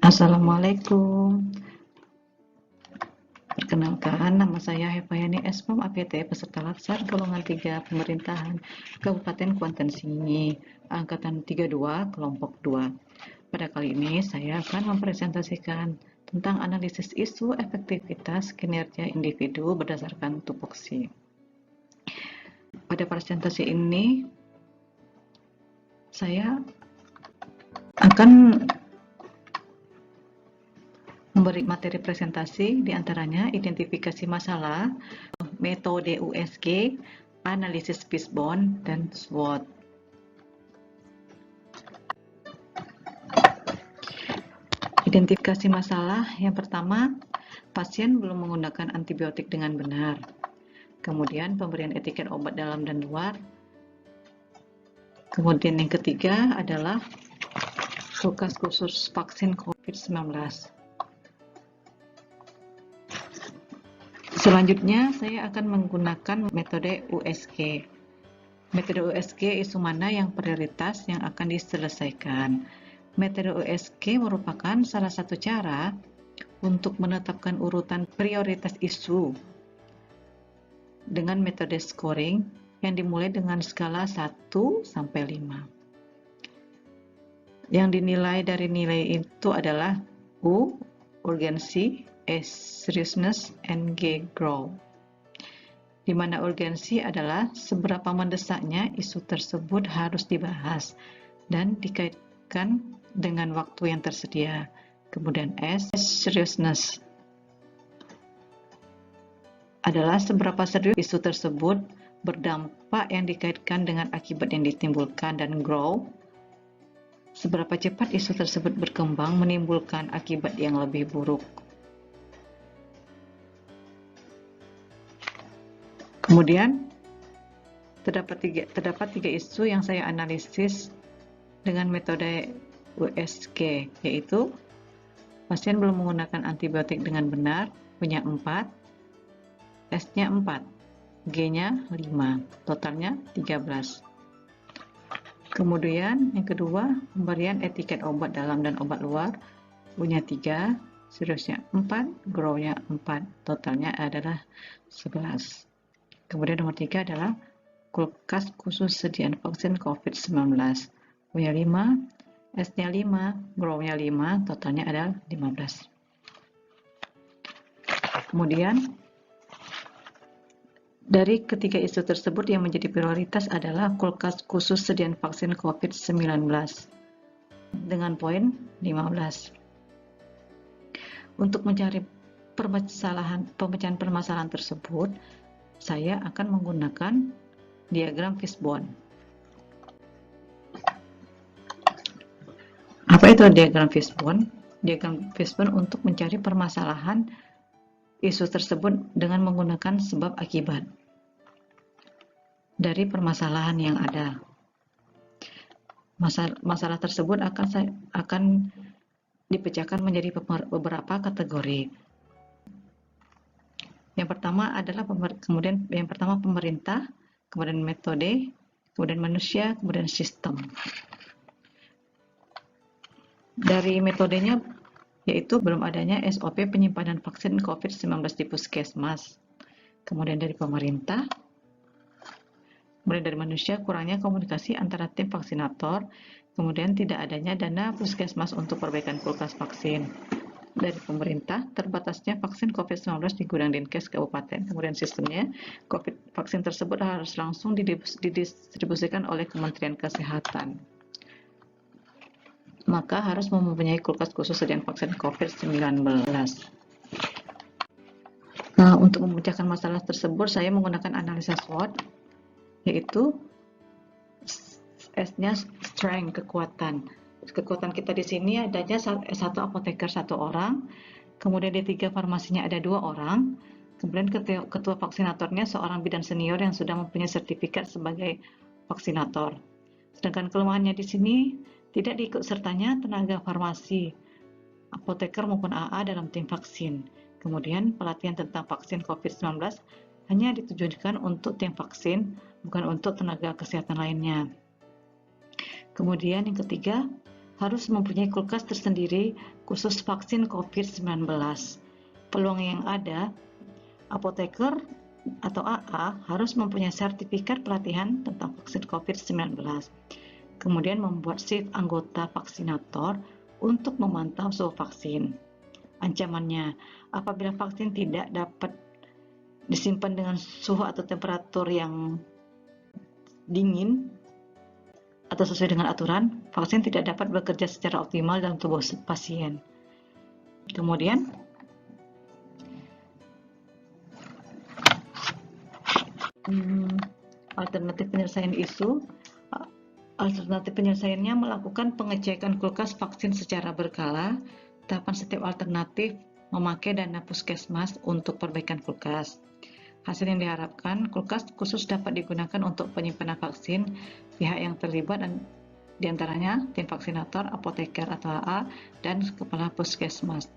Assalamualaikum. Perkenalkan, nama saya Hevayani Esmam APT, peserta Latsar golongan 3 Pemerintahan Kabupaten Kuantan Singi, angkatan 32, kelompok 2. Pada kali ini saya akan mempresentasikan tentang analisis isu efektivitas kinerja individu berdasarkan tupoksi. Pada presentasi ini saya akan memberi materi presentasi diantaranya identifikasi masalah, metode USG, analisis fishbone, dan SWOT. Identifikasi masalah yang pertama, pasien belum menggunakan antibiotik dengan benar. Kemudian pemberian etiket obat dalam dan luar. Kemudian yang ketiga adalah kulkas khusus vaksin COVID-19. Selanjutnya, saya akan menggunakan metode USG. Metode USG isu mana yang prioritas yang akan diselesaikan. Metode USG merupakan salah satu cara untuk menetapkan urutan prioritas isu dengan metode scoring yang dimulai dengan skala 1 sampai 5. Yang dinilai dari nilai itu adalah U, urgensi, S, seriousness, and G, grow. Di mana urgensi adalah seberapa mendesaknya isu tersebut harus dibahas dan dikaitkan dengan waktu yang tersedia. Kemudian S, seriousness adalah seberapa serius isu tersebut berdampak yang dikaitkan dengan akibat yang ditimbulkan, dan grow seberapa cepat isu tersebut berkembang menimbulkan akibat yang lebih buruk. Kemudian terdapat tiga isu yang saya analisis dengan metode USG, yaitu pasien belum menggunakan antibiotik dengan benar, punya 4, S-nya 4, G-nya 5, totalnya 13. Kemudian yang kedua, pemberian etiket obat dalam dan obat luar, punya 3, seriusnya 4, grow-nya 4, totalnya adalah 11. Kemudian nomor 3 adalah kulkas khusus sediaan vaksin COVID-19, punya 5, S-nya 5, grow-nya 5, totalnya adalah 15. Kemudian dari ketiga isu tersebut yang menjadi prioritas adalah kulkas khusus sediaan vaksin COVID-19 dengan poin 15. Untuk mencari pemecahan permasalahan tersebut, saya akan menggunakan diagram fishbone. Apa itu diagram fishbone? Diagram fishbone untuk mencari permasalahan isu tersebut dengan menggunakan sebab akibat dari permasalahan yang ada. Masalah tersebut akan dipecahkan menjadi beberapa kategori. Yang pertama adalah pemerintah, kemudian metode, kemudian manusia, kemudian sistem. Dari metodenya yaitu belum adanya SOP penyimpanan vaksin COVID-19 di puskesmas. Kemudian dari pemerintah, kemudian dari manusia kurangnya komunikasi antara tim vaksinator, kemudian tidak adanya dana puskesmas untuk perbaikan kulkas vaksin. Dari pemerintah, terbatasnya vaksin COVID-19 di gudang Dinkes Kabupaten. Kemudian sistemnya, vaksin tersebut harus langsung didistribusikan oleh Kementerian Kesehatan. Maka harus mempunyai kulkas khusus sediaan vaksin COVID-19. Nah, untuk memecahkan masalah tersebut, saya menggunakan analisa SWOT, yaitu S-nya strength, kekuatan. Kekuatan kita di sini adanya satu apoteker 1 orang, kemudian di 3 farmasinya ada 2 orang, kemudian ketua vaksinatornya seorang bidan senior yang sudah mempunyai sertifikat sebagai vaksinator. Sedangkan kelemahannya di sini tidak diikut sertanya tenaga farmasi, apoteker maupun AA dalam tim vaksin. Kemudian pelatihan tentang vaksin COVID-19 hanya ditujukan untuk tim vaksin, bukan untuk tenaga kesehatan lainnya. Kemudian yang ketiga, harus mempunyai kulkas tersendiri khusus vaksin COVID-19. Peluang yang ada, apoteker atau AA harus mempunyai sertifikat pelatihan tentang vaksin COVID-19. Kemudian membuat shift anggota vaksinator untuk memantau suhu vaksin. Ancamannya, apabila vaksin tidak dapat disimpan dengan suhu atau temperatur yang dingin atau sesuai dengan aturan, vaksin tidak dapat bekerja secara optimal dalam tubuh pasien. Kemudian, alternatif penyelesaian isu. Alternatif penyelesaiannya melakukan pengecekan kulkas vaksin secara berkala. Tahapan setiap alternatif memakai dana puskesmas untuk perbaikan kulkas. Hasil yang diharapkan, kulkas khusus dapat digunakan untuk penyimpanan vaksin pihak yang terlibat, dan diantaranya tim vaksinator, apoteker atau AA, dan kepala puskesmas.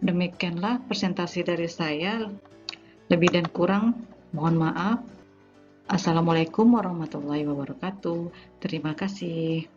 Demikianlah presentasi dari saya. Lebih dan kurang, mohon maaf. Assalamualaikum warahmatullahi wabarakatuh. Terima kasih.